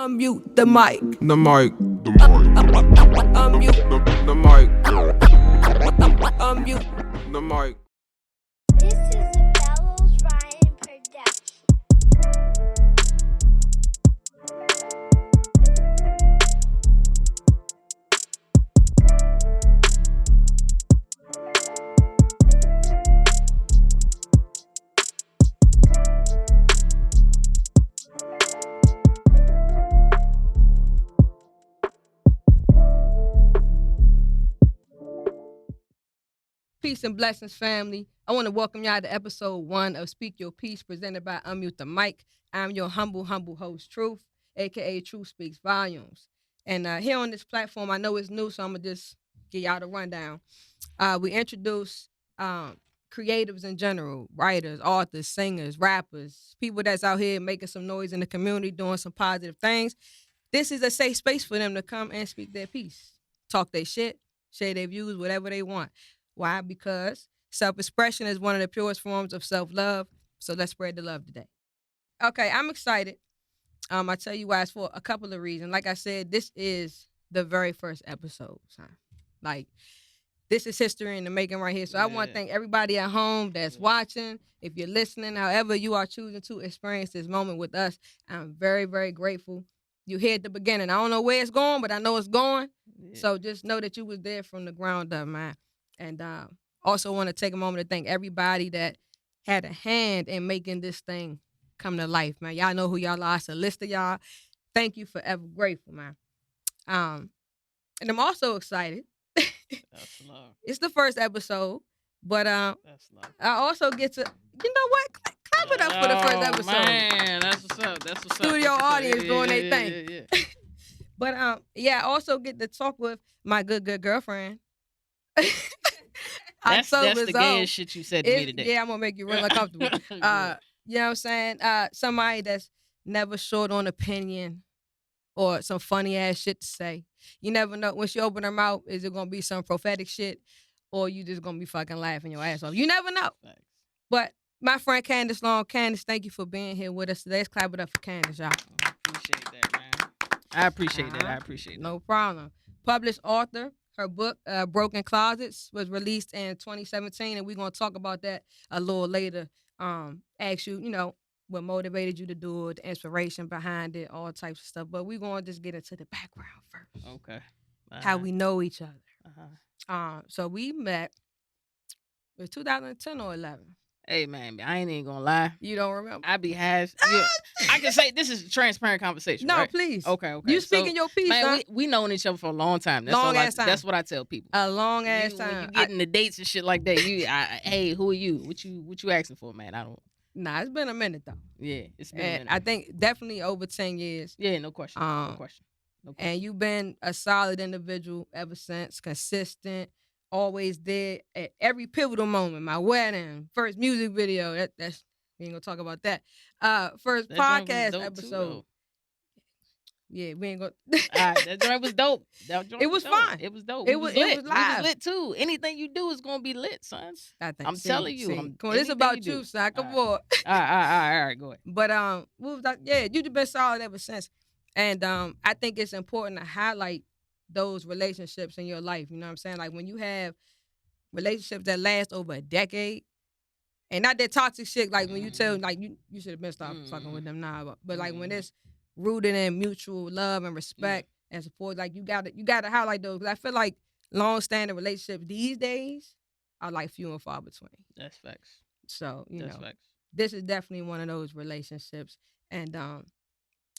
Unmute the mic. The mic. The mic. Unmute The mic. unmute. The mic. This is a Bellows Ryan production. Peace and blessings, family. I want to welcome y'all to episode 1 of Speak Your Peace, presented by Unmute the Mic. I'm your humble host, TrUth, a.k.a. TrUth Speaks Volumes. And here on this platform, I know it's new, so I'm going to just give y'all the rundown. We introduce creatives in general, writers, authors, singers, rappers, people that's out here making some noise in the community, doing some positive things. This is a safe space for them to come and speak their piece, talk their shit, share their views, whatever they want. Why? Because self-expression is one of the purest forms of self-love. So let's spread the love today. Okay, I'm excited. I tell you why. It's for a couple of reasons. Like I said, this is the very first episode, son. Like, this is history in the making right here. So I want to thank everybody at home that's watching. If you're listening, however you are choosing to experience this moment with us, I'm very, very grateful. You here at the beginning. I don't know where it's going, but I know it's going. Yeah. So just know that you was there from the ground up, man. And also want to take a moment to thank everybody that had a hand in making this thing come to life, man. Y'all know who y'all are. It's a list of y'all. Thank you, forever grateful, man. And I'm also excited. That's love. It's the first episode, but That's love. I also get to, you know what? Clap it up for the first episode. Man, that's what's up. That's what's up. Studio That's audience yeah, doing yeah, their thing. Yeah. But I also get to talk with my good girlfriend. That's the gayest shit you said to me today. Yeah, I'm gonna make you real uncomfortable. You know what I'm saying? Somebody that's never short on opinion or some funny ass shit to say. You never know when she open her mouth, is it gonna be some prophetic shit or you just gonna be fucking laughing your ass off? You never know. Thanks. But my friend Kandiss Long, Kandiss, thank you for being here with us today. Let's clap it up for Kandiss, y'all. I appreciate that, man. I appreciate that. I appreciate that. No problem. Published author. Her book, Broken Closets, was released in 2017, and we're going to talk about that a little later. Ask you, what motivated you to do it, the inspiration behind it, all types of stuff. But we're going to just get into the background first. Okay. How we know each other. Uh-huh. So we met, it was 2010 or 11. Hey, man, I ain't even going to lie. You don't remember? I be has. Yeah. I can say this is a transparent conversation. No, right? please. Okay. You speaking your piece, man, son. we known each other for a long time. That's Long ass time. That's what I tell people. A long ass time. When you get in the dates and shit like that, hey, who are you? What you asking for, man? I don't. Nah, it's been a minute though. Yeah, it's been a minute. I think definitely over 10 years. Yeah, no question. No question. And you've been a solid individual ever since, consistent, always there at every pivotal moment. My wedding, first music video. That's we ain't gonna talk about that. First That podcast episode. Too, yeah, we ain't gonna. That joint was dope. It was fine. It was dope. It was lit. It was live. It was lit too. Anything you do is gonna be lit, son. I'm telling you. Come on, this about you, son. Come on. All right, go ahead. But you've been solid ever since, and I think it's important to highlight those relationships in your life. You know what I'm saying? Like when you have relationships that last over a decade, and not that toxic shit. Like when you tell like you should have been stopped fucking with them now, but like when it's rooted in mutual love and respect and support, like you gotta highlight those. Because I feel like long-standing relationships these days are like few and far between. That's facts. So That's facts. This is definitely one of those relationships. And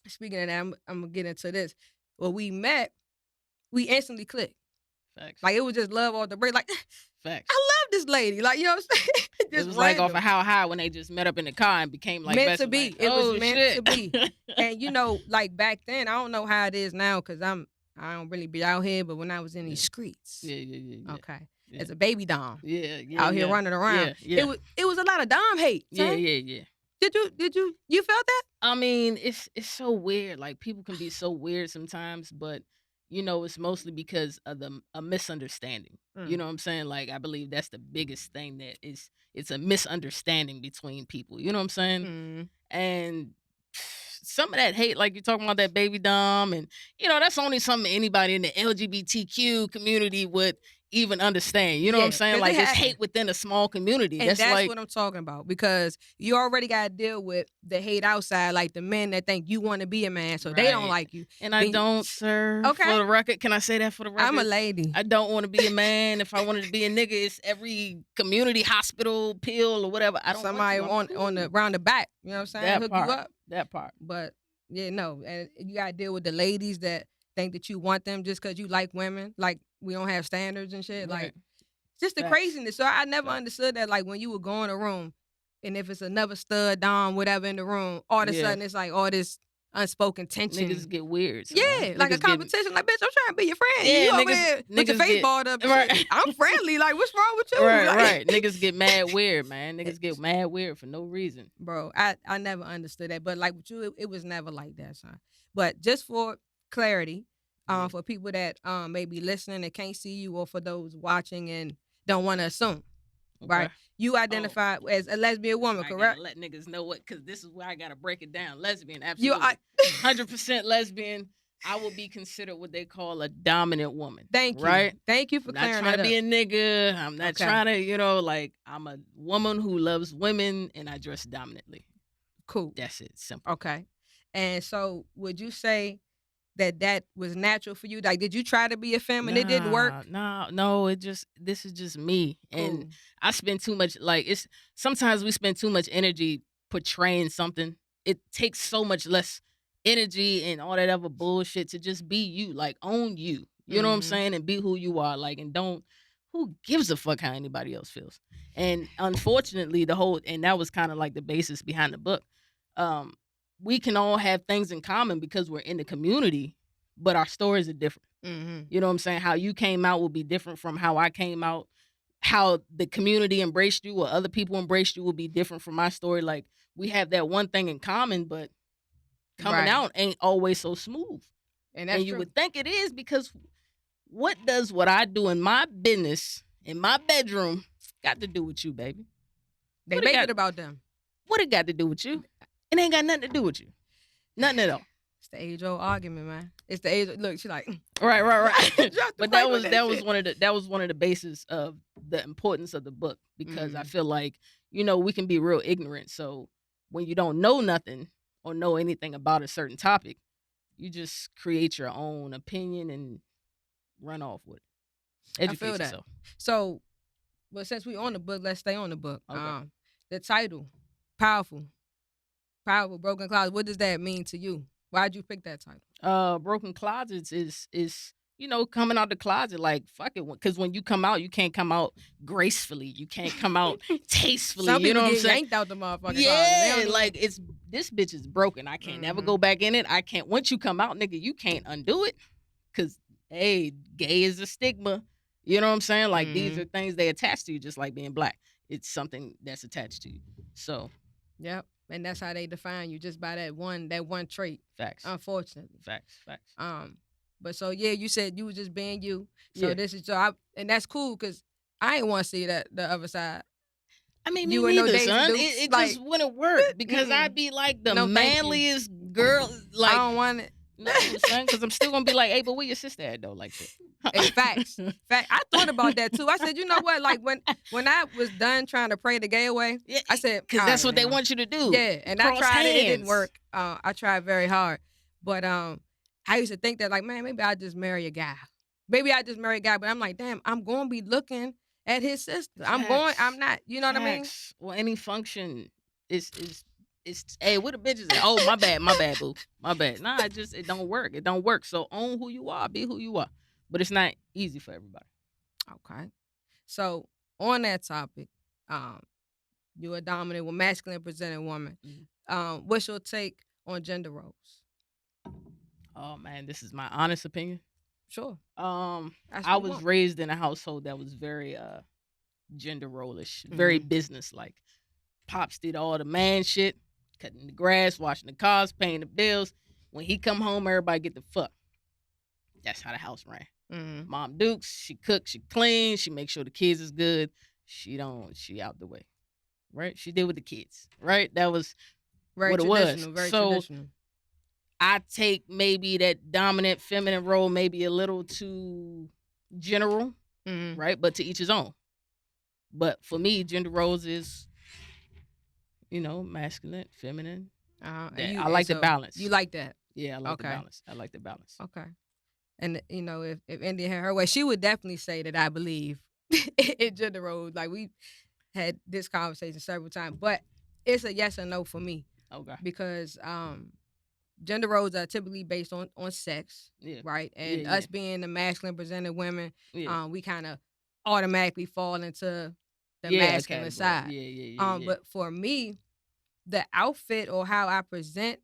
speaking of that, I'm gonna get into this. When we met, we instantly clicked. Facts. Like it was just love off the break. Like facts. I love this lady. Like you know what I'm saying? It was like off of How High when they just met up in the car and became like meant best to be. Like, it was shit. meant to be. And like back then, I don't know how it is now because I don't really be out here. But when I was in these streets, yeah. Okay, Yeah. as a baby dom, out here running around, yeah. It was a lot of dom hate. Son. Yeah. Did you felt that? I mean, it's so weird. Like people can be so weird sometimes, but it's mostly because of a misunderstanding. You know what I'm saying? Like I believe that's the biggest thing that it's a misunderstanding between people. You know what I'm saying? And some of that hate, like you're talking about that baby dom, and that's only something anybody in the LGBTQ community would even understand. You know what I'm saying? 'cause Like it it's happen. hate within a small community. And That's that's like what I'm talking about, because you already got to deal with the hate outside, like the men that think you want to be a man, so they don't Right. like you. And I Then- don't, sir. Okay. For the record, can I say that for the record? I'm a lady. I don't want to be a man. If I wanted to be a nigga, it's every community hospital pill or whatever. I don't Somebody want to. I'm on the cool. round the back, you know what I'm saying? That Hook part. you up. That part. But yeah, no, and you got to deal with the ladies that think that you want them just because you like women, like we don't have standards and shit. Right. Like just the Facts. craziness. So I never Facts. understood that. Like when you would go in a room, and if it's another stud, dom, whatever in the room, all of a Yeah. sudden it's like all this unspoken tension. Niggas get weird. Yeah, like a competition. Like, bitch, I'm trying to be your friend. Yeah, you over niggas- here with your niggas face get- balled up. and right. shit. I'm friendly. Like, what's wrong with you? Right, Like- right. Niggas get mad weird, man. Niggas get mad weird for no reason. Bro, I never understood that. But like with you, it was never like that, son. But just for clarity, Mhm. for people that may be listening and can't see you, or for those watching and don't want to assume, right? Okay. You identify as a lesbian woman, I correct? gotta let niggas know what, because this is where I gotta break it down. Lesbian, You absolutely. 100% lesbian. I will be considered what they call a dominant woman. Thank you. Right? Thank you for I'm not clearing trying that to be up. a nigga. I'm not Okay. trying to, like, I'm a woman who loves women and I dress dominantly. Cool. That's it. Simple. Okay. And so would you say that was natural for you? Like, did you try to be a femme and it didn't work? No, this is just me. And Cool. I spend too much, sometimes we spend too much energy portraying something. It takes so much less energy and all that other bullshit to just be you, like own you. You know what I'm Mhm. saying? And be who you are. Like, and who gives a fuck how anybody else feels? And unfortunately, and that was kind of like the basis behind the book. We can all have things in common because we're in the community, but our stories are different. Mm-hmm. You know what I'm saying? How you came out will be different from how I came out. How the community embraced you or other people embraced you will be different from my story. Like, we have that one thing in common, but coming Right. out ain't always so smooth. And that's And you true. would think it is, because what does what I do in my business, in my bedroom, got to do with you, baby? They what it make got- it about them. What it got to do with you? It ain't got nothing to do with you. Nothing at all. It's the age-old argument, man. It's the age. Look, she's like, Right. Drop the But mic that on was that shit. one of the bases of the importance of the book, because I Mhm. feel like, we can be real ignorant. So when you don't know nothing or know anything about a certain topic, you just create your own opinion and run off with it. Educate feel that. yourself. So, but since we on the book, let's stay on the book. Okay. The title, powerful, broken closet. What does that mean to you? Why'd you pick that title? Broken closets is coming out the closet, like, fuck it, because when you come out, you can't come out gracefully, you can't come out tastefully. Some You people know what I'm get saying? yanked out the motherfucking closet. They Yeah, don't even- like, this bitch is broken. I can't never Mhm. go back in it. I can't. Once you come out, nigga, you can't undo it. Cause hey, gay is a stigma. You know what I'm saying? Like, these Mhm. are things they attach to you, just like being black. It's something that's attached to you. So Yep. And that's how they define you, just by that one trait. facts, Unfortunately. facts. But so yeah, you said you was just being you. So Yeah. this is and that's cool, because I ain't want to see the other side. I mean, You me and no neither, Daisy son. Dukes, It like, just wouldn't work, because mm-mm. I'd be like the No, thank you. manliest girl. Like, I don't want it. no, son, because I'm still gonna be like, hey, but where your sister at though? Like that. Hey, facts. I thought about that too. I said, you know what? Like when I was done trying to pray the gay away, Yeah, I said, because "All that's right, what they now." want you to do. Yeah, and I Cross tried it. It didn't hands. work. I tried very hard, but I used to think that, like, man, maybe I just marry a guy. Maybe I just marry a guy. But I'm like, damn, I'm gonna be looking at his sister. I'm Facts. not. You know what I mean? Facts. Well, any function is hey, what the bitches? Oh, my bad, boo, my bad. Nah, it don't work. It don't work. So own who you are, be who you are. But it's not easy for everybody. Okay. So on that topic, you're a dominant, masculine presenting woman. Mhm. What's your take on gender roles? Oh man, this is my honest opinion. Sure. That's I what we was want. raised in a household that was very gender role-ish, very Mhm. business like. Pops did all the man shit, cutting the grass, washing the cars, paying the bills. When he come home, everybody get the fuck. That's how the house ran. Mhm. Mom Dukes, she cooks, she cleans, she makes sure the kids is good. She out the way. Right? She did with the kids. Right? That was Very what it was. traditional. Very So, traditional. I take maybe that dominant feminine role maybe a little too general, Mm-hmm. right? But to each his own. But for me, gender roles is, masculine, feminine. I like the balance. You like that? Yeah, I like the Okay. balance. I like the balance. Okay. And if India had her way, she would definitely say that I believe in gender roles. Like we had this conversation several times, but it's a yes or no for me Okay. because gender roles are typically based on sex, Yeah. right? And Yeah, us being the masculine presented women, Yeah. we kind of automatically fall into the Yeah, masculine category. side. Yeah. But for me, the outfit or how I present,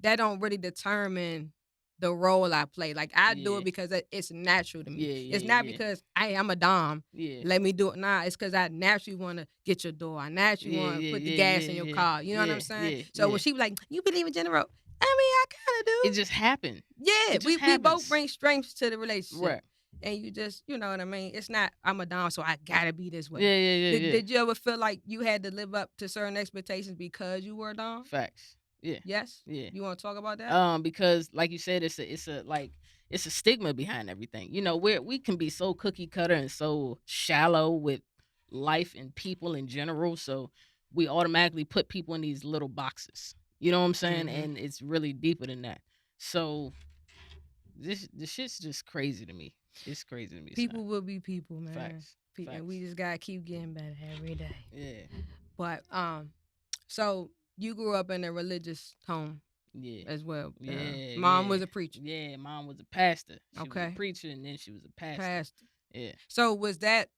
that don't really determine the role I play. Like I do Yeah. it because it's natural to me. Yeah, It's not yeah. because I'm a dom. Yeah. Let me do it. Nah, it's because I naturally want to get your door. I naturally want to put the gas in your car. You know what I'm saying? So when she was like, "You believe in gender role?" I mean, I kind of do. It just happened. Yeah, It just we both happens. bring strengths to the relationship. Right. And you just, you know what I mean? It's not, I'm a dom, so I gotta be this way. Yeah. Did you ever feel like you had to live up to certain expectations because you were a dom? Facts. Yeah. Yes? Yeah. You want to talk about that? Because like you said, it's a stigma behind everything. We can be so cookie cutter and so shallow with life and people in general. So we automatically put people in these little boxes. You know what I'm saying? Mhm. And it's really deeper than that. So this shit's just crazy to me. It's crazy to me. People will be people, man. Facts. And we just gotta keep getting better every day. Yeah. But so you grew up in a religious home Yeah. as well. Yeah. Mom was a preacher. Yeah, mom was a pastor. She was Okay. a preacher and then she was a pastor. Pastor. Yeah. So was that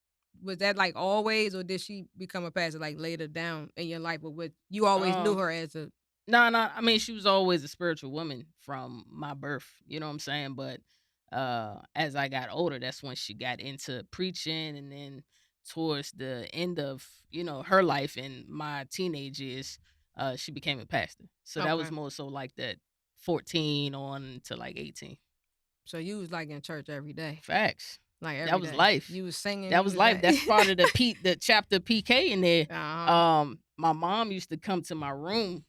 like always, or did she become a pastor like later down in your life? Or you always knew her as a? No. I mean, she was always a spiritual woman from my birth. You know what I'm saying? But as I got older, that's when she got into preaching, and then towards the end of her life in my teenage years, she became a pastor. So that was Okay. more so like that 14 on to like 18. So you was like in church every day. Facts. Like every That was day. life. You was singing. That was life. That's part of the chapter PK in there. Uh-huh. My mom used to come to my room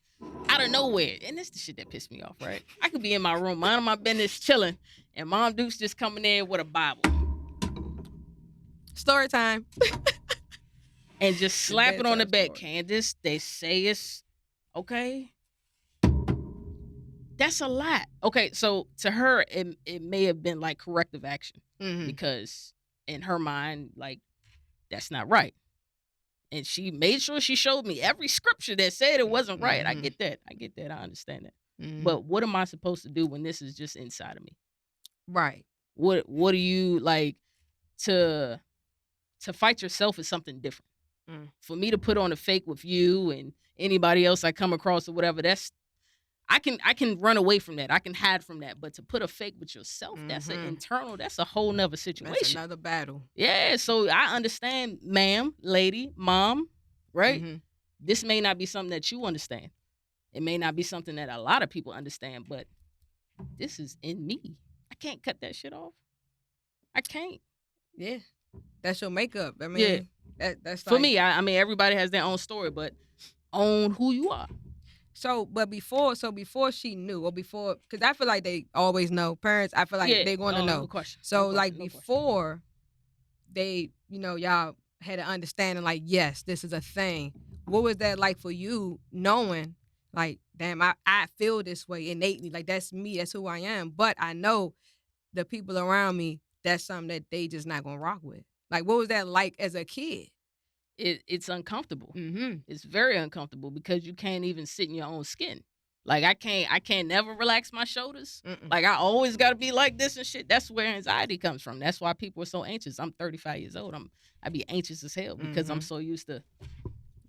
out of nowhere, and this the shit that pissed me off. Right, I could be in my room, minding my business, chilling, and Mom Duke's just coming in with a Bible Story time. and just slap it on the bedtime bed. story. Candice, they say it's okay. That's a lot. Okay, so to her, it may have been like corrective action Mhm. because in her mind, like that's not right. And she made sure she showed me every scripture that said it wasn't right. I Mhm. get that. I understand that. Mhm. But what am I supposed to do when this is just inside of me? Right. What do you like to fight yourself is something different. Mm. For me to put on a fake with you and anybody else I come across or whatever, that's I can run away from that. I can hide from that. But to put a fake with yourself, that's an Mhm. internal, that's a whole nother situation. That's another battle. Yeah, so I understand, ma'am, lady, mom, right? Mhm. This may not be something that you understand. It may not be something that a lot of people understand, but this is in me. I can't cut that shit off. I can't. Yeah. That's your makeup. I mean, that's For like, me, I mean, everybody has their own story, but own who you are. So before she knew, or before, because I feel like they always know. Parents, I feel like they're going to know. No question. So No question, like no question. before they, y'all had an understanding, like, yes, this is a thing. What was that like for you, knowing, like, damn, I feel this way innately, like that's me, that's who I am. But I know the people around me, that's something that they just not gonna rock with. Like, what was that like as a kid? It's uncomfortable. Mm-hmm. It's very uncomfortable because you can't even sit in your own skin. Like I can't never relax my shoulders. Mm-mm. Like I always got to be like this and shit. That's where anxiety comes from. That's why people are so anxious. I'm 35 years old. I be anxious as hell because I'm so used to.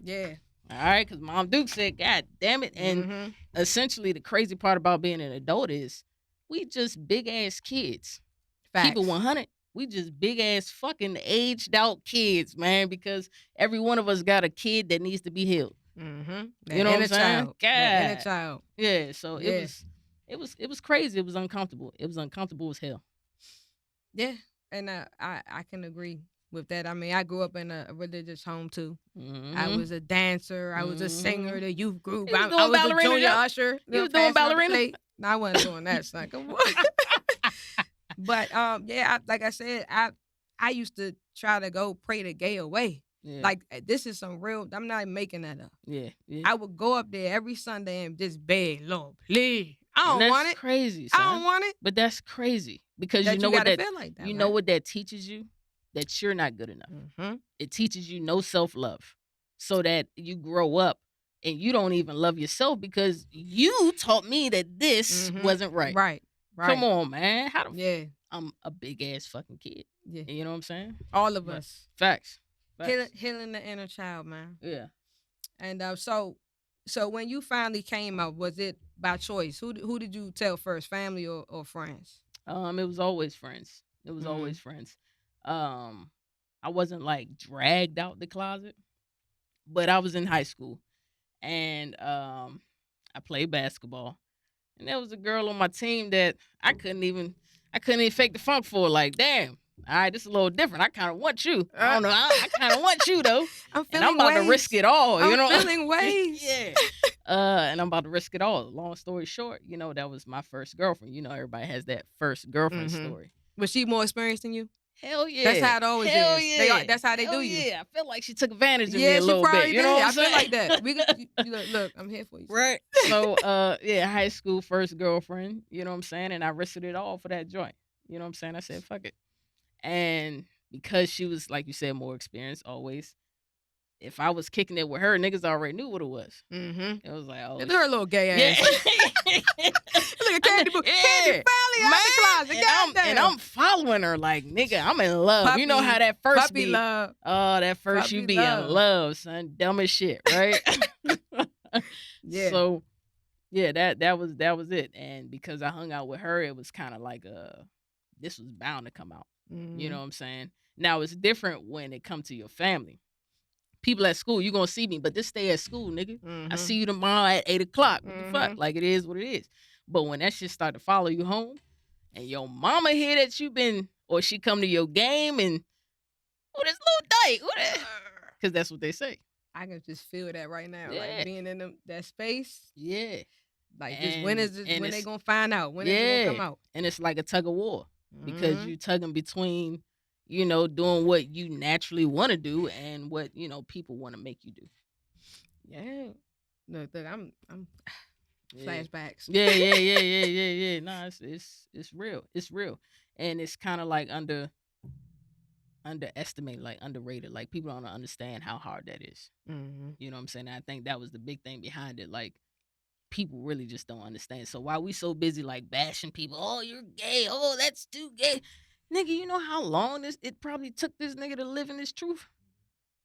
Yeah. All right, because Mom Duke said, "God damn it!" And essentially, the crazy part about being an adult is we just big ass kids. Facts. Keep it 100. We just big ass fucking aged out kids, man. Because every one of us got a kid that needs to be healed. Mm-hmm. You know what I'm saying? Child. That inner God. child. Yeah. So Yeah. it was crazy. It was uncomfortable. It was uncomfortable as hell. Yeah, and I can agree with that. I mean, I grew up in a religious home too. Mhm. I was a dancer. I was a singer. The youth group. You was I doing was a ballerina, junior though? usher. You was doing passing out the ballerina? plate. No, I wasn't doing that, son. Come on. But yeah, like I said, I used to try to go pray the gay away. Yeah. Like this is some real. I'm not making that up. yeah. I would go up there every Sunday and just beg, Lord, please. I And don't want that's it. crazy, son. I don't want it. But that's crazy because That you know you what gotta that feel like that. you know what that teaches you? That you're not good enough. Mm-hmm. It teaches you no self-love so that you grow up and you don't even love yourself because you taught me that this wasn't right. Right. Come on, man. How the Yeah. I'm a big ass fucking kid. Yeah. You know what I'm saying? All of But us. Facts. Healing the inner child, man. Yeah. And so when you finally came out, was it by choice? Who did you tell first, family or friends? It was always friends. It was always friends. I wasn't like dragged out the closet, but I was in high school and I played basketball. And there was a girl on my team that I couldn't even fake the funk for. Like, damn, all right, this is a little different. I kind of want you. I don't know. I kind of want you though. I'm and I'm about to risk it all. I'm You know, feeling ways. yeah. And I'm about to risk it all. Long story short, you know, that was my first girlfriend. You know, everybody has that first girlfriend story. Was she more experienced than you? Hell yeah. That's how it always Hell is. Yeah. That's how they Hell do you. Yeah, I feel like she took advantage of me Yeah, a she little probably bit. You did. know what I I'm feel saying? like that. You look, I'm here for you. Right. So, yeah, high school first girlfriend. You know what I'm saying? And I risked it all for that joint. You know what I'm saying? I said, fuck it. And because she was, like you said, more experienced always, if I was kicking it with her, niggas already knew what it was. Mm-hmm. It was like, oh, Look at her little gay ass. yeah. Look at Candy. Candy finally out the closet. And I'm following her like, nigga, I'm in love. You know Puppy- how that first Puppy be? love. Oh, that first Puppy you be love. in love, son. Dumb as shit, right? Yeah. So, yeah, that was it. And because I hung out with her, it was kind of like this was bound to come out. You know what I'm saying? Now it's different when it comes to your family. People at school, you gonna see me, but this stay at school, nigga. I see you tomorrow at 8:00. What the fuck? Like it is what it is. But when that shit start to follow you home, and your mama hear that you been, or she come to your game and, oh, this little dyke, because that's what they say. I can just feel that right now. Yeah. Like being in that space. Yeah. Like when And when they it's- gonna find out? When is it gonna come out? And it's like a tug of war because you tugging between, you know, doing what you naturally want to do and what, you know, people want to make you do. Yeah. Look, I'm Yeah. flashbacks. Yeah. Nah, it's real. It's real. And it's kind of like underestimated, like underrated. Like people don't understand how hard that is. Mm-hmm. You know what I'm saying? I think that was the big thing behind it. Like people really just don't understand. So while we so busy like bashing people, oh, you're gay, oh, that's too gay. Nigga, you know how long it probably took this nigga to live in this truth?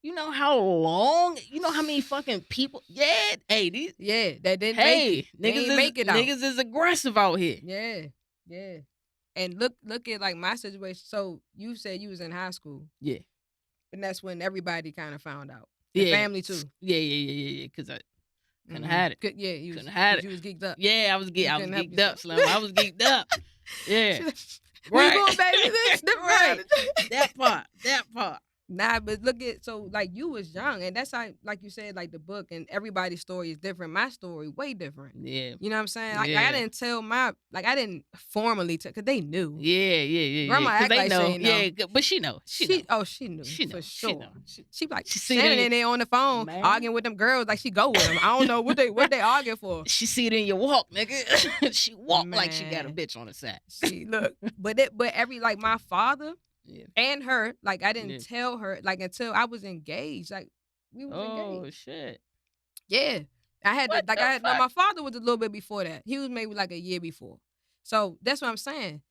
You know how long? You know how many fucking people? Yeah, hey, these. Yeah, that didn't make Hey, it. They niggas ain't is make it out. niggas is aggressive out here. Yeah. And look at like my situation. So you said you was in high school. Yeah. And that's when everybody kind of found out. The Yeah. family too. Yeah. Because I couldn't Mhm. hide it. Yeah, you was, Couldn't hide 'cause it. you was geeked up. Yeah, I was You geeked couldn't help up, yourself. Slim. I was geeked up. Yeah. Where you going, baby? This Right. right. That part. Nah, but look at so like you was young, and that's how, like you said, like the book and everybody's story is different. My story way different. Yeah. You know what I'm saying? Like Yeah. I didn't tell I didn't formally tell, cause they knew. Yeah. Grandma 'Cause act they like she know. ain't know. Yeah, but she know. She know. She knew She know. for She sure. know. She like She see standing it in there on the phone Man. arguing with them girls like she go with them. I don't know what they arguing for. She see it in your walk, nigga. She walk like she got a Man. bitch on the side. See, look, but every like my father Yeah. and her, like I didn't Yeah. tell her like until I was engaged. Like we was Oh engaged. shit. Yeah, I had What like the I had no, fuck? my father was a little bit before that. He was maybe like a year before. So that's what I'm saying.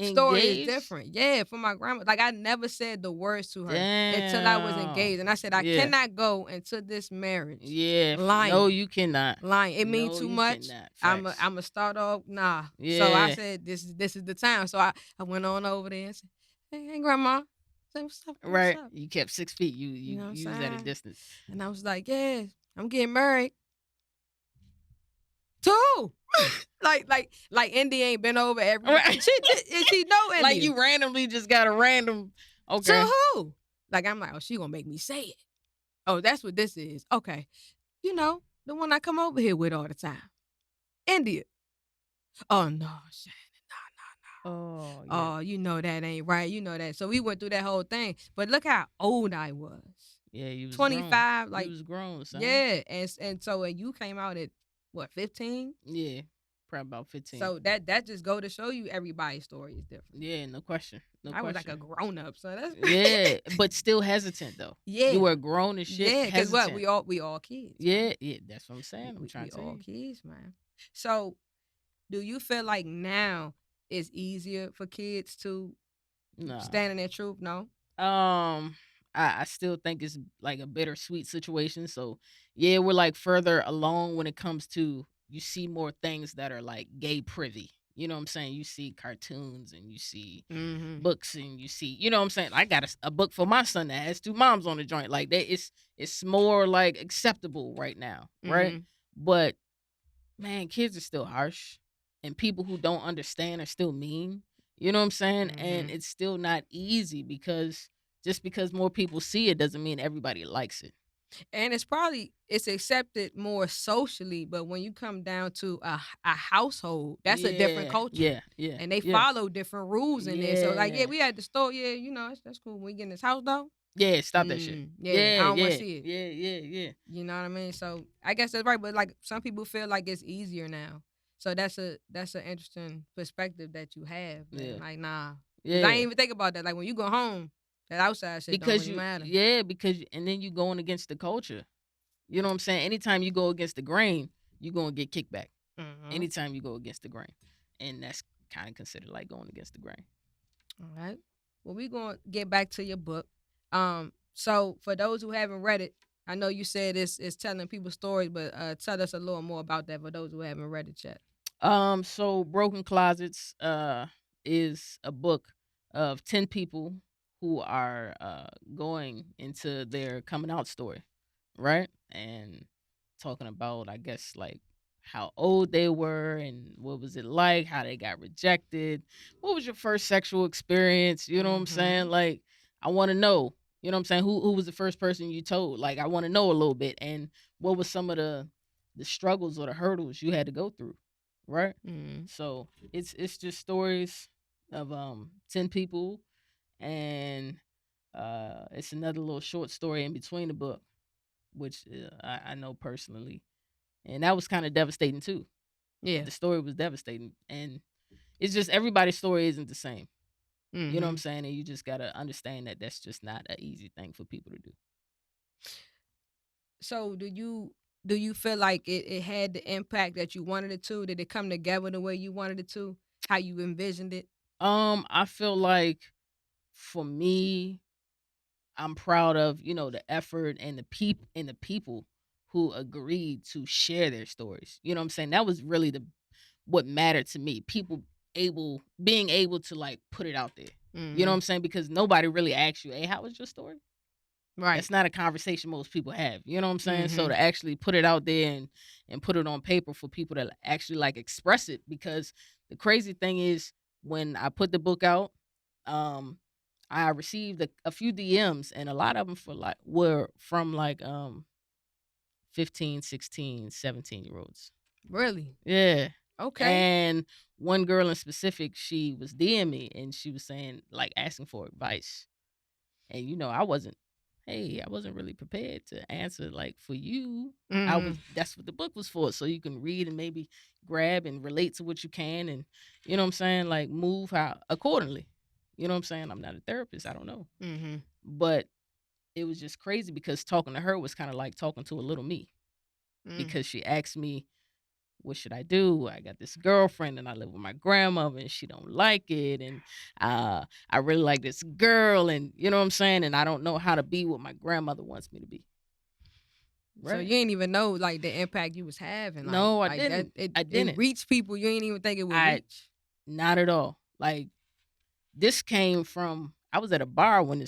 Story is Engaged? different. Yeah, for my grandma. Like I never said the words to her until I was Damn. engaged, and I said I Yeah. cannot go into this marriage. Yeah. Lying. No, you cannot. Lying. It means No, too you much. cannot. I'm Facts. a start off. Nah. So I Yeah. said this is the time. So I went on over there and said, hey grandma. I said, what's up? What's Right. up? You kept 6 feet. You know what I'm was at a saying? distance. And I was like, yeah, I'm getting married. To who? like Indy ain't been over every. Right. She know Indy. Like you randomly just got a random. Okay. To who? Like I'm like, oh, she gonna make me say it. Oh, that's what this is. Okay. You know, the one I come over here with all the time. India. Oh no, Shannon. Oh yeah. Oh, you know that ain't right. You know that. So we went through that whole thing. But look how old I was. Yeah, you was grown. 25, like you was grown, son. yeah. And so when you came out at what, 15? Yeah. Probably about 15. So that just go to show you everybody's story is different. Yeah, no question. No I was like question. a grown up, so that's Yeah, but still hesitant though. yeah. You were grown as shit. Yeah, because hesitant. what we all kids. Yeah, yeah, that's what I'm saying. I'm We trying to all tell you. kids, man. So do you feel like now it's easier for kids to No. stand in their truth? No. I still think it's like a bittersweet situation. So yeah, we're like further along when it comes to you see more things that are like gay privy. You know what I'm saying? You see cartoons and you see Mm-hmm. books and you see, you know what I'm saying? I got a book for my son that has 2 moms on the joint. Like that, it's more like acceptable right now, right? Mhm. But man, kids are still harsh, and people who don't understand are still mean. You know what I'm saying? And Mhm. it's still not easy because just because more people see it doesn't mean everybody likes it. And it's accepted more socially, but when you come down to a household, that's a different Yeah, culture. yeah, yeah, And they yeah. follow different rules in there. So like, yeah, Yeah. we at the store, yeah, you know, that's cool. When we get in this house though, Yeah, stop that shit. yeah, I don't want to yeah, see it. yeah, yeah, yeah. You know what I mean? So I guess that's right. But like some people feel like it's easier now. So that's an interesting perspective that you have. Man. Yeah. Like nah, 'cause Yeah. I ain't even think about that. Like when you go home, that outside shit don't Because really matter. and then you going against the culture. You know what I'm saying? Anytime you go against the grain, you're gonna get kickback. Mhm. Anytime you go against the grain. And that's kind of considered like going against the grain. All right. Well, we're going to get back to your book. So for those who haven't read it, I know you said it's telling people stories, but tell us a little more about that for those who haven't read it yet. So Broken Closets is a book of 10 people who are going into their coming out story, right? And talking about, I guess, like how old they were and what was it like, how they got rejected, what was your first sexual experience, you know what I'm saying? Like I want to know, you know what I'm saying? Who was the first person you told? Like I want to know a little bit, and what was some of the struggles or the hurdles you had to go through, right? Mhm. So it's just stories of 10 people, and it's another little short story in between the book, which I know personally, and that was kind of devastating too. Yeah. The story was devastating, and it's just everybody's story isn't the same. You know what I'm saying? And you just gotta understand that that's just not an easy thing for people to do. So do you feel like it had the impact that you wanted it to? Did it come together the way you wanted it to? How you envisioned it? I feel like for me, I'm proud of, the effort and the people who agreed to share their stories. You know what I'm saying? That was really what mattered to me. People being able to like put it out there. You know what I'm saying? Because nobody really asks you, "Hey, how was your story?" Right. That's not a conversation most people have. You know what I'm saying? So Mhm. to actually put it out there and put it on paper for people to actually like express it, because the crazy thing is when I put the book out, I received a few DMs, and a lot of them were from like 15, 16, 17-year-olds. Really? Yeah. Okay. And one girl in specific, she was DMing me and she was saying, like, asking for advice. And I wasn't really prepared to answer like for you. That's what the book was for. So you can read and maybe grab and relate to what you can, and you know what I'm saying, like move how accordingly. You know what I'm saying? I'm not a therapist. I don't know. But it was just crazy because talking to her was kind of like talking to a little me, because she asked me, what should I do? I got this girlfriend and I live with my grandmother and she don't like it. And I really like this girl, and you know what I'm saying? And I don't know how to be what my grandmother wants me to be. So you ain't even know like the impact you was having. Like, No, I like didn't. That, I didn't. It reached people you ain't even think it would reach. Not at all. Like this came from, I was at a bar when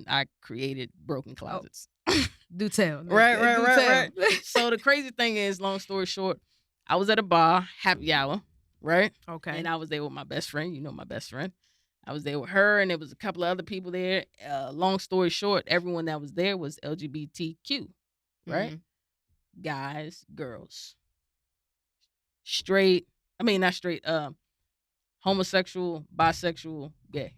I created Broken Closets. Do tell. Right. So the crazy thing is, long story short, I was at a bar, happy hour, right? Okay. And I was there with my best friend. You know my best friend. I was there with her, and there was a couple of other people there. Long story short, everyone that was there was LGBTQ, right? Guys, girls, straight. I mean, not straight. Homosexual, bisexual, gay.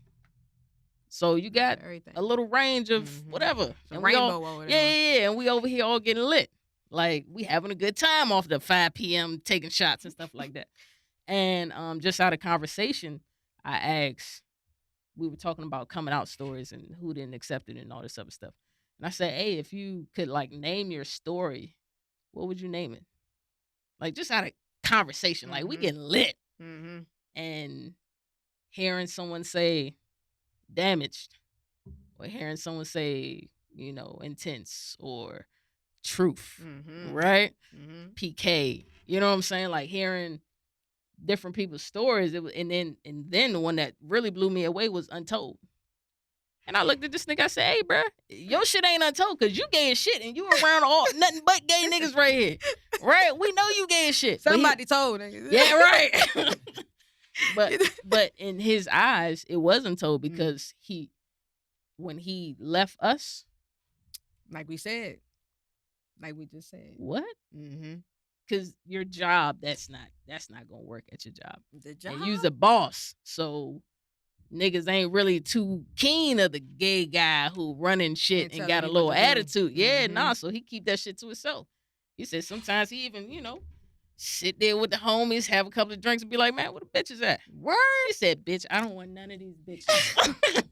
So you got Everything. a little range of whatever. It's a And we all, rainbow over yeah, there. yeah, yeah. And we over here all getting lit. Like we having a good time off the 5 p.m. taking shots and stuff like that. And just out of conversation, I asked, we were talking about coming out stories and who didn't accept it and all this other stuff. And I said, hey, if you could like name your story, what would you name it? Like just out of conversation, like we getting lit. And hearing someone say damaged, or hearing someone say, intense or truth, right? PK, you know what I'm saying? Like hearing different people's stories. It was, and then the one that really blew me away was Untold. And I looked at this nigga, I said, hey, bro, your shit ain't untold because you gay as shit and you around all nothing but gay niggas right here. Right? We know you gay as shit. Somebody told niggas. Yeah, right. but in his eyes, it wasn't told because when he left us, like we said, like we just said, what? Because your job, that's not gonna work at your job. The job, and you's a boss, so niggas ain't really too keen of the gay guy who running shit and got a little attitude. Yeah, nah. So he keep that shit to himself. He said sometimes he even, sit there with the homies, have a couple of drinks, and be like, man, where the bitches at? Word. He said, bitch, I don't want none of these bitches.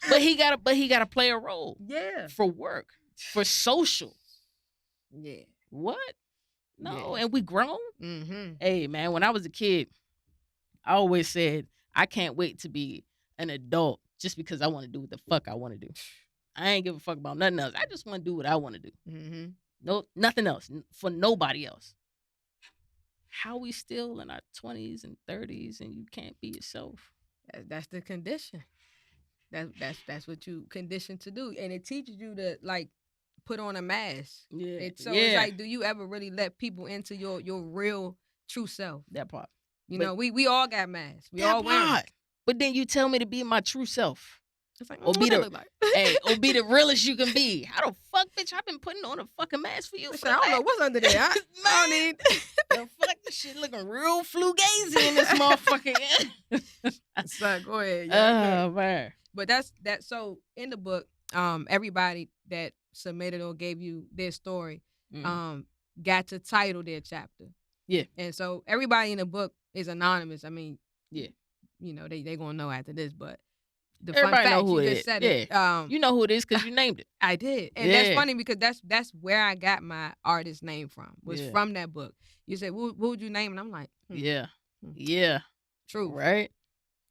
but he gotta play a role. Yeah. For work. For social. Yeah. What? No, and we grown. Mm-hmm. Hey, man, when I was a kid, I always said, I can't wait to be an adult just because I want to do what the fuck I want to do. I ain't give a fuck about nothing else. I just want to do what I want to do. Mm-hmm. No, nothing else for nobody else. How we still in our 20s and 30s and you can't be yourself? That's the condition. That's what you conditioned to do, and it teaches you to like put on a mask. Yeah. It's like, do you ever really let people into your real true self? That part. You know, we all got masks. We all wear it. But then you tell me to be my true self. It's like, or be what that look like? Hey, or be the realest you can be. How the fuck, bitch? I've been putting on a fucking mask for you. I don't know what's under there. I don't need. The fuck, this shit looking real flugazy in this motherfucker. So go ahead. Oh man. But that's that. So in the book, everybody that submitted or gave you their story, got to title their chapter. Yeah. And so everybody in the book is anonymous. I mean, yeah. They gonna know after this, but the everybody fun fact, know who you it just is. said yeah. it. You know who it is because you named it. I did. And that's funny because that's where I got my artist name from. Was from that book. You said, what would you name? And I'm like, Yeah. Yeah. True. Right?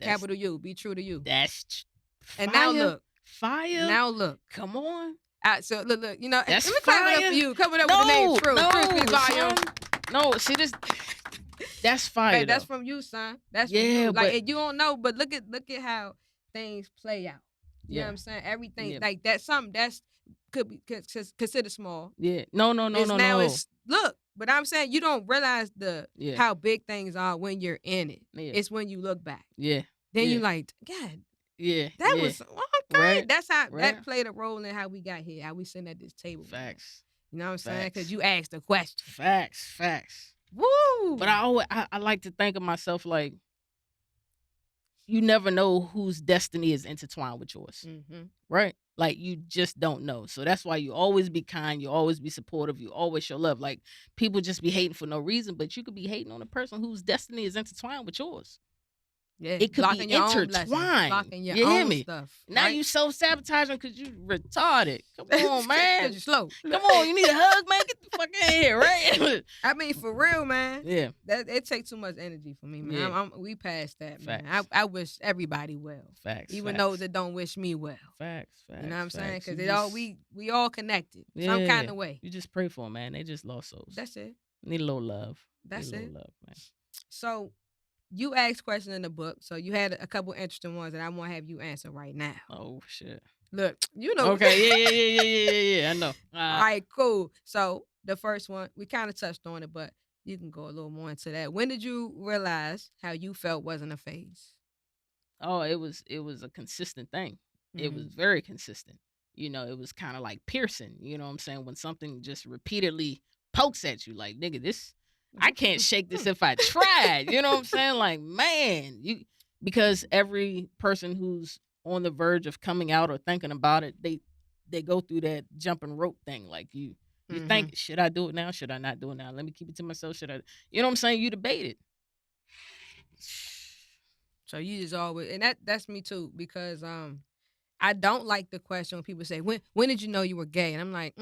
Capital U. Be true to you. That's fire. And now look. Fire. Now look. Come on. So look, that's let me fire. clap it up for you. Coming up with the name True. No, see this. That's fire. Hey, that's from you, son. That's from you. Like, and you don't know, but look at how things play out. You know what I'm saying? Everything like that's something that's could be considered small. Yeah. No. It's look, but I'm saying you don't realize how big things are when you're in it. Yeah. It's when you look back. Yeah. Then you like, God. Yeah. That was okay. Right. That's how that played a role in how we got here, how we sitting at this table. Facts. You know what I'm saying? Because you asked the question. Facts. Woo! But I like to think of myself like, you never know whose destiny is intertwined with yours, right? Like you just don't know. So that's why you always be kind, you always be supportive, you always show love. Like people just be hating for no reason, but you could be hating on a person whose destiny is intertwined with yours. Yeah, it could be intertwined. Blocking your you own hear me? Stuff. Now you self-sabotaging because you retarded. Come on, man. Because you slow. Come on, you need a hug, man. Get the fuck in here, right? I mean, for real, man. Yeah. It takes too much energy for me, man. Yeah. We passed that, Facts. man. I wish everybody well. Facts. Even those that don't wish me well. Facts. You know what I'm saying? Because we all connected. Some kind of way. You just pray for them, man. They just lost souls. That's it. Need a little love. That's it. Need a little love, man. So you asked questions in the book, so you had a couple interesting ones that I want to have you answer right now. Oh shit! Look, you know. Okay, yeah. I know. All right, cool. So the first one, we kind of touched on it, but you can go a little more into that. When did you realize how you felt wasn't a phase? Oh, it was a consistent thing. It was Mhm. very consistent. It was kind of like piercing. You know what I'm saying? When something just repeatedly pokes at you, like nigga, this I can't shake this if I tried. You know what I'm saying? Like man, because every person who's on the verge of coming out or thinking about it, they go through that jumping rope thing. Like you Mhm. think, should I do it now? Should I not do it now? Let me keep it to myself. Should I? You know what I'm saying? You debate it. So you just always, and that's me too, because I don't like the question when people say, when did you know you were gay? And I'm like,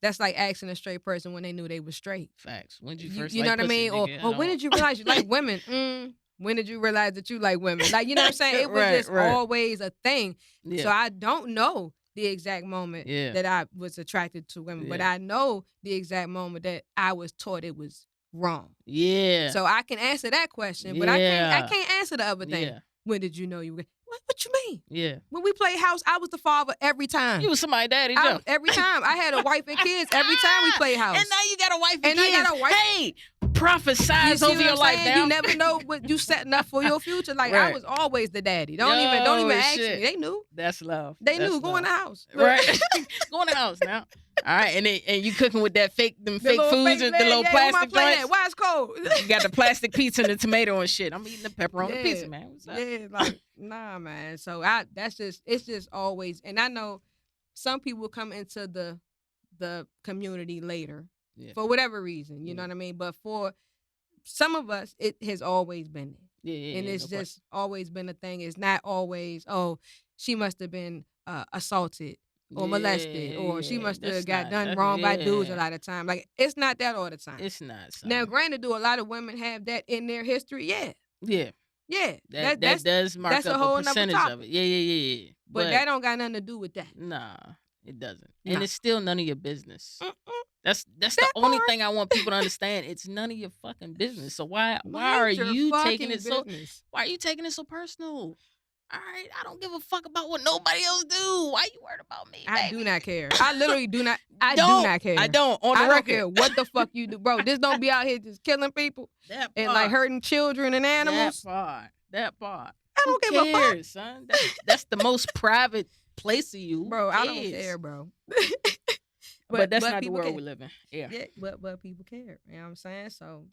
that's like asking a straight person when they knew they were straight. Facts. When did you You, first you know like what I pussy, mean? nigga? Or when did you realize you like women? When did you realize that you like women? Like, you know what I'm saying? It was Right, just right. always a thing. Yeah. So I don't know the exact moment Yeah. that I was attracted to women, but Yeah. I know the exact moment that I was taught it was wrong. Yeah. So I can answer that question, but I Yeah. can't answer the other thing. Yeah. When did you know you were gay? What you mean? Yeah. When we played house, I was the father every time. You was somebody's daddy, I- Joe. every time. I had a wife and kids every time we played house. And now you got a wife and And I kids. got a wife- Hey, prophesize see over what your I'm life saying? now. You never know what you setting up for your future. Like I Right. was always the daddy. Don't even ask shit. me. They knew. That's love. They That's knew. Go in the love. house. Right. Go in the house now. All right. And you cooking with that fake The fake little foods fake and the little leg, where my plastic plate at? joints. Why it's cold? You got the plastic pizza and the tomato and shit. I'm eating the pepperoni pizza, man. What's up? Yeah, like nah, man. So it's just always, and I know some people come into the community later Yeah. for whatever reason, you know Yeah. what I mean. But for some of us, it has always been there, Yeah. and it's no just always been a thing. It's not always, oh, she must have been assaulted or molested, or she must have got done wrong by dudes a lot of time. Like it's not that all the time. It's not. Son. Now, granted, do a lot of women have that in their history? Yeah. Yeah. Yeah, That that's does mark that's a up whole a nother percentage topic. of it. Yeah. but that don't got nothing to do with that. Nah, it doesn't. And Nah. it's still none of your business. Mm-mm. That's the That only part. thing I want people to understand. It's none of your fucking business. So why Mind are your you taking fucking it so business. why are you taking it so personal? All right, I don't give a fuck about what nobody else do. Why you worried about me? I baby? do not care. I literally do not. I Don't. do not care. I don't. On the I don't record. care what the fuck you do, bro. Just don't be out here just killing people That and like hurting children and animals. That part. I don't Who give a fuck, cares, son? That's the most private place of you. bro. Who I don't cares? care, bro. But that's not the people world care. we live in. Yeah. Yeah, but people care. You know what I'm saying? So,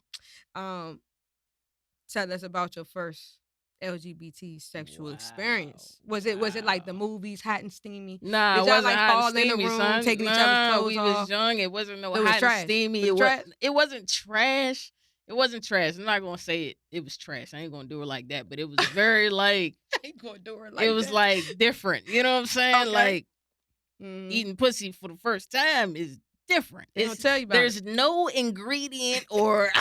tell us about your first LGBT sexual experience. Was it like the Wow. movies, hot and steamy? Nah, Did it y'all, wasn't like, hot fall and in the steamy, room, son. taking each other's Nah, clothes we off? was young. It wasn't no It was hot trash. and steamy. Was it trash? It wasn't trash. It wasn't trash. I'm not gonna say it. It was trash. I ain't gonna do it like that. But it was very like I ain't gonna do it like it was that. like different. You know what I'm saying? Okay. Like Mhm. eating pussy for the first time is different. They don't tell you about There's no ingredient or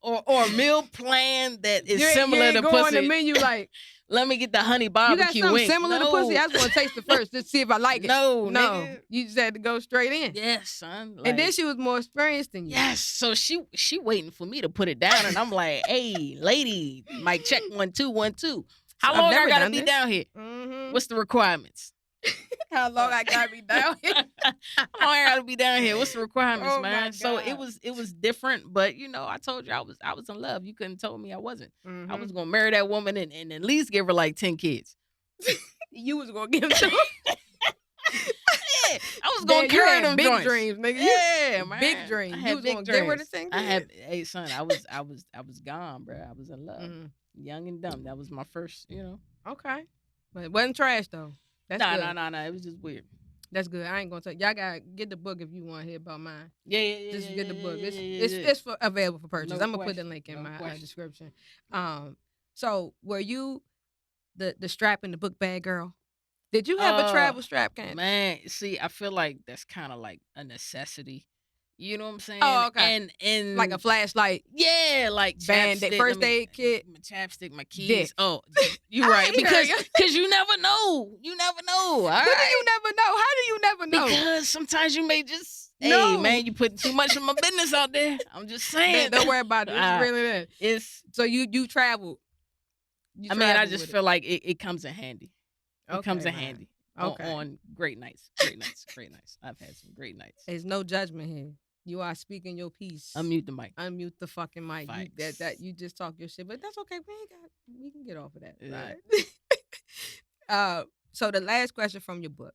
or meal plan that is You ain't- similar you ain't to go on pussy. the menu like Let me get the honey you got barbecue something wing. similar to pussy. I just want to taste it first to see if I like it. No, no, nigga. you just had to go straight in. Yes, son. And then Like, she was more experienced than you. yes. So she waiting for me to put it down, and I'm like, hey, lady, mic check 1 2 1 2. How I've long I never gotta done be this. down here? Mm-hmm. What's the requirements? How long I gotta be down here? How long I gotta be down here? What's the requirements, Oh, my man? So it God. was different, but I told you I was in love. You couldn't tell me I wasn't. I Mhm. was gonna marry that woman and at least give her like 10 kids. You was gonna give them to Yeah, I was gonna you carry had them big joints. dreams, nigga. Yeah, man. Big dreams. I You had was big gonna give her the dreams. 10 I had, kids? hey son, I was gone, bro. I was in love, Mhm. young and dumb. That was my first, Okay, but it wasn't trash though. That's good. Nah. It was just weird. That's good. I ain't gonna tell y'all. Gotta get the book if you want to hear about mine. Yeah. Just get the book. Yeah, It's for available for purchase. No I'm gonna put the question. link in No my question. description. So were you the strap in the book bag girl? Did you have a travel strap, Candice? Man, see, I feel like that's kind of like a necessity. You know what I'm saying? Oh, okay. And Like a flashlight. yeah, like Band-Aid, chapstick, first aid kit. my chapstick, my keys. Dick. Oh, you're I right hear because ya. you never know. You never know. All How do right. you never know? How do you never know? Because sometimes you may just, No. hey man, you put too much of my business out there. I'm just saying. Don't worry about it. It's Ah, really that. It's. So you traveled. You I mean, I traveled just with feel like it comes in handy. It comes in man. handy. Okay. On great nights. Great nights. I've had some great nights. There's no judgment here. You are speaking your piece. Unmute the mic. Unmute the fucking mic. You, Facts. that you just talk your shit, but that's okay. We can get off of that. Yeah. Right? So the last question from your book,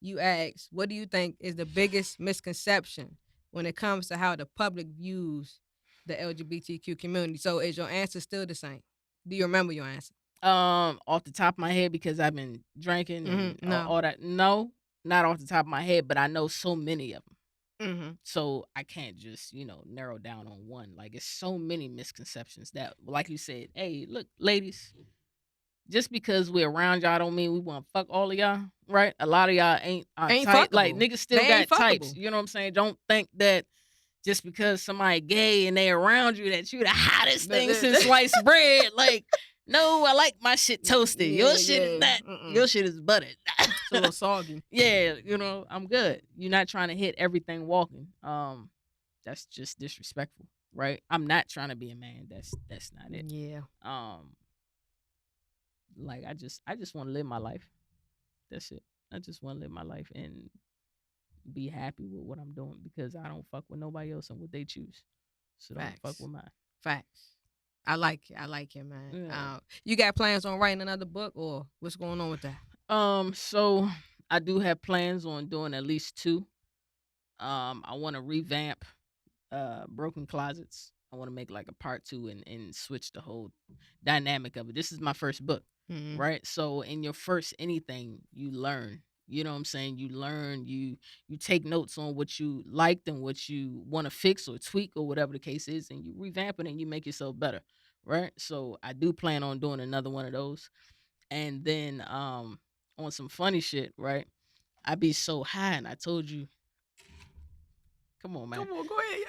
you asked, what do you think is the biggest misconception when it comes to how the public views the LGBTQ community? So is your answer still the same? Do you remember your answer? Off the top of my head, because I've been drinking and No. all that. No, not off the top of my head, but I know so many of them. Mm-hmm. So I can't just, narrow down on one. Like, it's so many misconceptions that, like you said, hey, look, ladies, just because we're around y'all don't mean we want to fuck all of y'all, right? A lot of y'all ain't tight. Like, fuckable. niggas still They got ain't types. fuckable. You know what I'm saying? Don't think that just because somebody gay and they around you that you the hottest thing since sliced bread. Like, no, I like my shit toasted. Your shit is not. Your shit is buttered. It's a little soggy. Yeah, I'm good. You're not trying to hit everything walking. That's just disrespectful, right? I'm not trying to be a man. That's not it. Yeah. Like I just want to live my life. That's it. I just want to live my life and be happy with what I'm doing because I don't fuck with nobody else and what they choose. So don't fuck with mine. Facts. I like it, man. Yeah. You got plans on writing another book, or what's going on with that? So I do have plans on doing at least 2. I want to revamp Broken Closets. I want to make like a part 2 and switch the whole dynamic of it. This is my first book, right? So in your first anything, you learn. You know what I'm saying? You learn, you take notes on what you liked and what you want to fix or tweak or whatever the case is, and you revamp it and you make yourself better, right? So I do plan on doing another one of those. And then on some funny shit, right? I be so high, and I told you, come on, man. Come on, go ahead.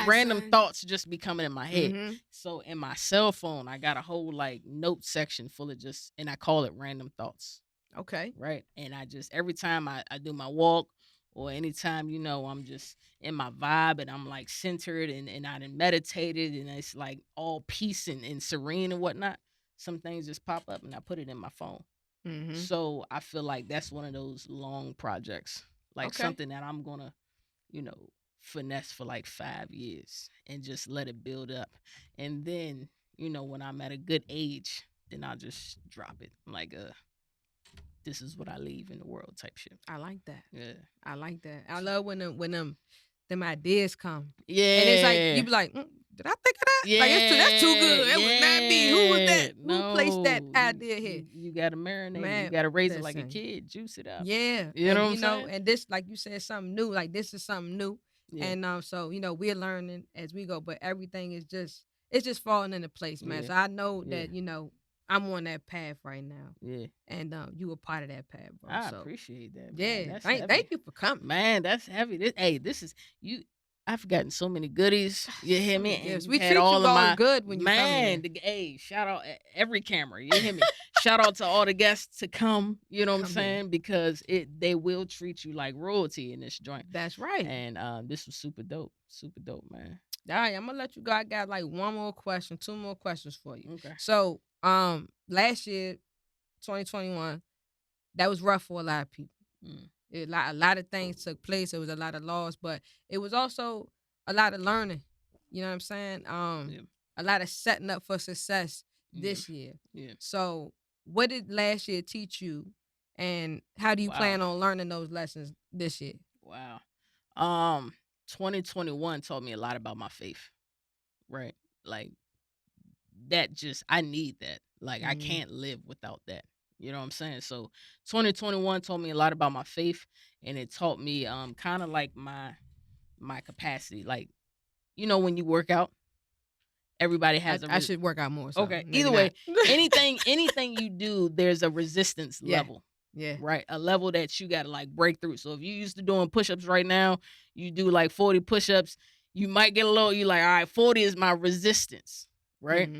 Random thoughts just be coming in my head. Mm-hmm. So in my cell phone, I got a whole like note section full of and I call it random thoughts. Okay. Right. And I just, every time I do my walk or anytime, I'm just in my vibe and I'm like centered and I done meditated and it's like all peace and serene and whatnot, some things just pop up and I put it in my phone. Mm-hmm. So I feel like that's one of those long projects, like something that I'm going to, finesse for like 5 years and just let it build up. And then, when I'm at a good age, then I'll just drop it. Like, this is what I leave in the world type shit. I like that. Yeah. I like that. I love when them ideas come. Yeah. And it's like, you be like, did I think of that? Yeah. Like, that's too good. It was not me. Who was that? No. Who placed that idea here? You got to marinate Man, it. You got to raise it like a listen. kid. Juice it up. Yeah. You know what I'm saying? And this, like you said, something new. Like, this is something new. Yeah. And so, we're learning as we go. But everything is just falling into place, man. Yeah. So I know that, I'm on that path right now. Yeah. And you were part of that path, bro. I so, appreciate that. Yeah. Man. Thank you for coming. Man, that's heavy. This is you. I've gotten so many goodies. You hear me? Yes, And we had treat all you of all my good when you man. come Hey, shout out every camera. You hear me? Shout out to all the guests to come. You know what I'm saying? Because they will treat you like royalty in this joint. That's right. And this was super dope. Super dope, man. All right, I'm gonna let you go. I got like 2 more questions for you. Okay. So, last year, 2021, that was rough for a lot of people. A lot of things took place. It was a lot of loss, but it was also a lot of learning. You know what I'm saying? A lot of setting up for success this year. Yeah. So, what did last year teach you, and how do you plan on learning those lessons this year? Wow. 2021 taught me a lot about my faith. Right? Like that I need that. Like I can't live without that. You know what I'm saying? So 2021 taught me a lot about my faith, and it taught me kind of like my capacity. Like, when you work out, everybody has I should work out more. So okay. maybe Either way, not. anything you do, there's a resistance level. Yeah. Right. A level that you gotta like break through. So if you used to doing push-ups right now, you do like 40 push-ups, you might get a little, you like, all right, 40 is my resistance. Right.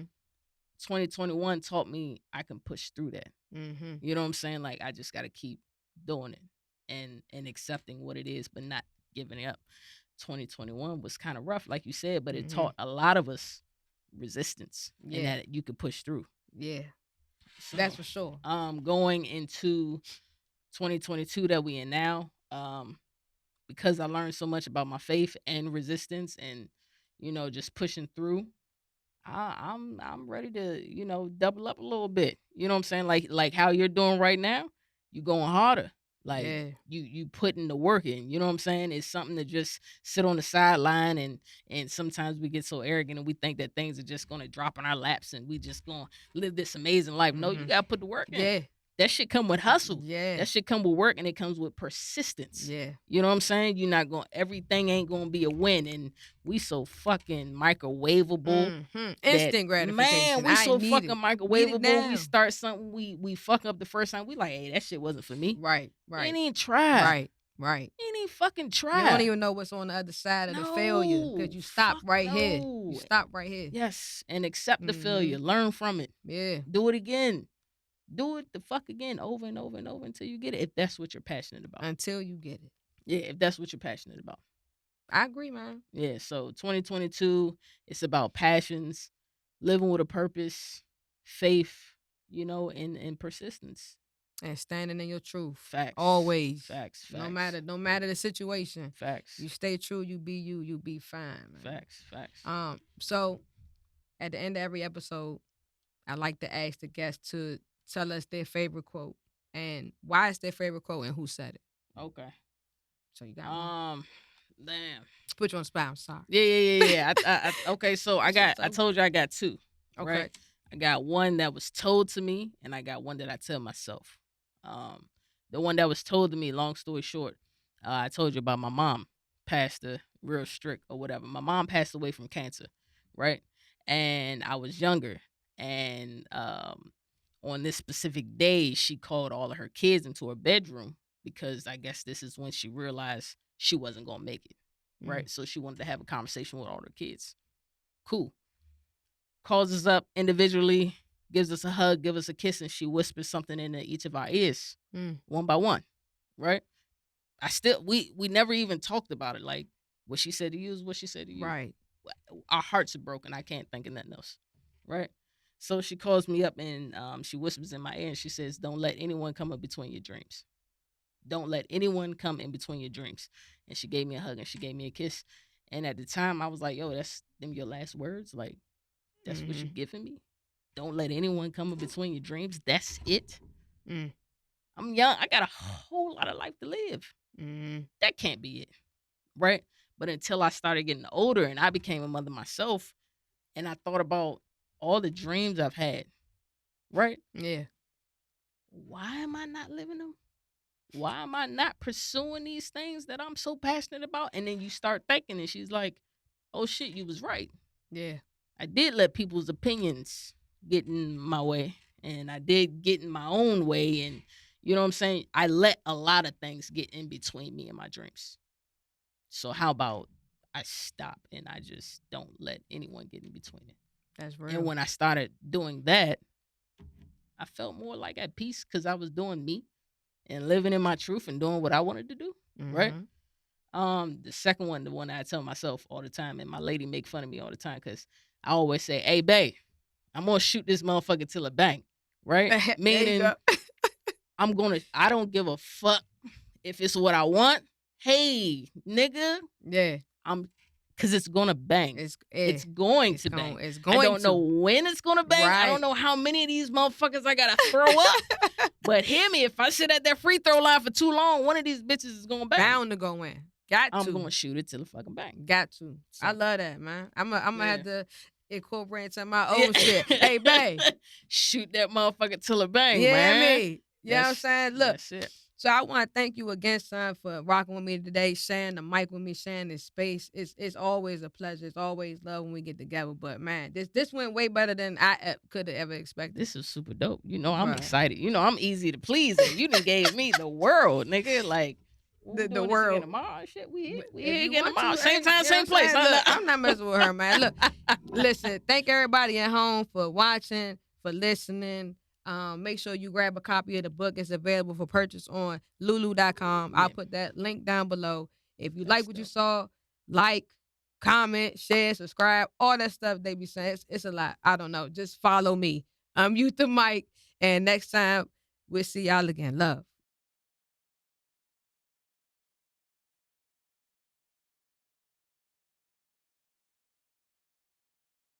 2021 taught me I can push through that. You know what I'm saying? Like I just gotta keep doing it and accepting what it is, but not giving it up. 2021 was kind of rough, like you said, but it taught a lot of us resistance and that you could push through. Yeah. So, that's for sure. Going into 2022 that we in now, because I learned so much about my faith and resistance and, just pushing through. I'm ready to, double up a little bit. You know what I'm saying? Like how you're doing right now, you going harder. Like Yeah. you putting the work in. You know what I'm saying? It's something to just sit on the sideline and sometimes we get so arrogant and we think that things are just gonna drop in our laps and we just gonna live this amazing life. No, you gotta put the work in. Yeah. That shit come with hustle. Yeah. That shit come with work and it comes with persistence. Yeah. You know what I'm saying? You're not going everything ain't gonna be a win. And we so fucking microwavable. Instant gratification. Man, we I so need fucking it. microwavable. now. We start something, we fuck up the first time. We like, hey, that shit wasn't for me. Right. You Right. ain't even try. Right. Right. You ain't even fucking try. You don't even know what's on the other side of the failure because you stop fuck right here. no. You stop right here. Yes. And accept the Mhm. failure. Learn from it. Yeah. Do it again. Do it the fuck again over and over and over until you get it. If that's what you're passionate about. Until you get it. Yeah, if that's what you're passionate about. I agree, man. Yeah, so 2022, it's about passions, living with a purpose, faith, and persistence. And standing in your truth. Facts. Always. Facts. No matter the situation. Facts. You stay true, you be fine, man. Facts. So at the end of every episode, I like to ask the guests to tell us their favorite quote and why it's their favorite quote and who said it. Okay. So you got one? Damn. Put you on the spot. I'm sorry. Yeah. Okay, so I told you I got two. Okay. Right? I got one that was told to me, and I got one that I tell myself. The one that was told to me, long story short, I told you about my mom passed the real strict or whatever. My mom passed away from cancer, right? And I was younger, and on this specific day, she called all of her kids into her bedroom because I guess this is when she realized she wasn't gonna make it, right? So she wanted to have a conversation with all her kids. Cool. Calls us up individually, gives us a hug, gives us a kiss, and she whispers something into each of our ears, one by one, right? We never even talked about it. Like what she said to you is what she said to you. Right. Our hearts are broken. I can't think of nothing else, right? So she calls me up and she whispers in my ear and she says, "Don't let anyone come in between your dreams. Don't let anyone come in between your dreams." And she gave me a hug and she gave me a kiss. And at the time, I was like, "Yo, that's them your last words? Like, that's what you're giving me? Don't let anyone come in between your dreams. That's it." I'm young. I got a whole lot of life to live. That can't be it, right? But until I started getting older and I became a mother myself, and I thought about all the dreams I've had, right? Yeah. Why am I not living them? Why am I not pursuing these things that I'm so passionate about? And then you start thinking, and she's like, "Oh shit, you was right. Yeah. I did let people's opinions get in my way, and I did get in my own way, and you know what I'm saying? I let a lot of things get in between me and my dreams. So how about I stop and I just don't let anyone get in between it?" That's real. And when I started doing that, I felt more like at peace because I was doing me and living in my truth and doing what I wanted to do, right? The second one, the one that I tell myself all the time, and my lady make fun of me all the time because I always say, "Hey, babe, I'm gonna shoot this motherfucker till it bang," right? Meaning, I don't give a fuck if it's what I want. Hey, nigga, yeah, because it's gonna bang. It's going to bang. It's going. I don't know when it's gonna bang. Right. I don't know how many of these motherfuckers I gotta throw up. But hear me, if I sit at that free throw line for too long, one of these bitches is gonna bang. Bound to go in. I'm gonna shoot it till it fucking bang. Got to. So, I love that, man. I'm gonna have to incorporate some of my old shit. Hey, babe, shoot that motherfucker till it bang, yeah, man. Me. You know what I'm saying? Look. That's it. So I want to thank you again, son, for rocking with me today, sharing the mic with me, sharing this space. It's always a pleasure. It's always love when we get together. But man, this went way better than I could have ever expected. This is super dope. I'm excited. I'm easy to please, and you done gave me the world, nigga. Like the world. Tomorrow, shit. We here again tomorrow. Same time, same place. Look, I'm not messing with her, man. Look, listen. Thank everybody at home for watching, for listening. Make sure you grab a copy of the book. It's available for purchase on lulu.com. I'll put that link down below. If you like what you saw, like, comment, share, subscribe, all that stuff they be saying. It's a lot. I don't know. Just follow me. Unmute the mic. And next time, we'll see y'all again. Love.